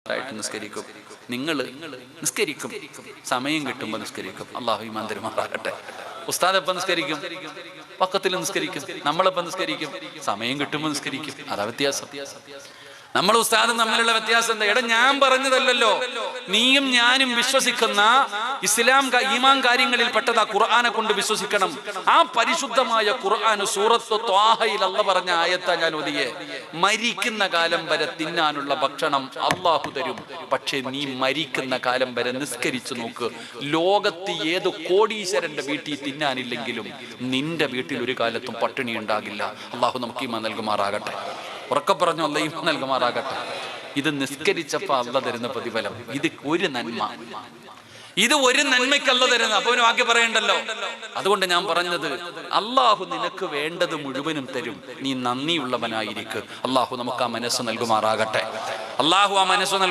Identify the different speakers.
Speaker 1: ജമാഅത്തായിട്ട് നിസ്കരിക്കും. നിങ്ങൾ നിസ്കരിക്കും, സമയം കിട്ടുമ്പോൾ നിസ്കരിക്കും. അള്ളാഹു ഈമാൻ തരുമാറാകട്ടെ. ഉസ്താദ് എപ്പം നിസ്കരിക്കും? പക്കത്തിൽ നിസ്കരിക്കും. നമ്മളെപ്പം നിസ്കരിക്കും? സമയം കിട്ടുമ്പോൾ നിസ്കരിക്കും. അതാ വ്യത്യാസം. നമ്മൾ ഉസ്താദും തമ്മിലുള്ള വ്യത്യാസം എന്താ? എടാ, ഞാൻ പറഞ്ഞതല്ലല്ലോ, നീയും ഞാനും വിശ്വസിക്കുന്ന ഇസ്ലാം ഈമാൻ കാര്യങ്ങളിൽ പെട്ടതാ ഖുർആനെ കൊണ്ട് വിശ്വസിക്കണം. ആ പരിശുദ്ധമായ ഖുർആൻ സൂറത്ത് ത്വാഹയിൽ അല്ലാഹ് പറഞ്ഞ ആയത്താ ഞാൻ ഓതിയേ. മരിക്കുന്ന കാലം വരെ തിന്നാനുള്ള ഭക്ഷണം അള്ളാഹു തരും, പക്ഷെ നീ മരിക്കുന്ന കാലം വരെ നിസ്കരിച്ചു നോക്ക്. ലോകത്ത് ഏത് കോടീശ്വരന്റെ വീട്ടിൽ തിന്നാനില്ലെങ്കിലും നിന്റെ വീട്ടിൽ ഒരു കാലത്തും പട്ടിണി ഉണ്ടാകില്ല. അള്ളാഹു നമുക്ക് ഈമാൻ നൽകുമാറാകട്ടെ. ഉറക്കെ പറഞ്ഞു, അല്ലാഹു ഈമാൻ നൽകുമാറാകട്ടെ. ഇത് നിസ്കരിച്ചപ്പോ അല്ലാഹ് തരുന്ന പ്രതിഫലം. ഇത് ഒരു നന്മ, ഇത് ഒരു നന്മയ്ക്കല്ല തരുന്നത്. അപ്പൊ ഒരു വാക്യം പറയണ്ടല്ലോ. അതുകൊണ്ട് ഞാൻ പറഞ്ഞത്, അള്ളാഹു നിനക്ക് വേണ്ടത് മുഴുവനും തരും, നീ നന്ദിയുള്ളവനായിരിക്കും. അള്ളാഹു നമുക്ക് ആ മനസ്സ് നൽകുമാറാകട്ടെ. അള്ളാഹു ആ മനസ്സ് നൽകും.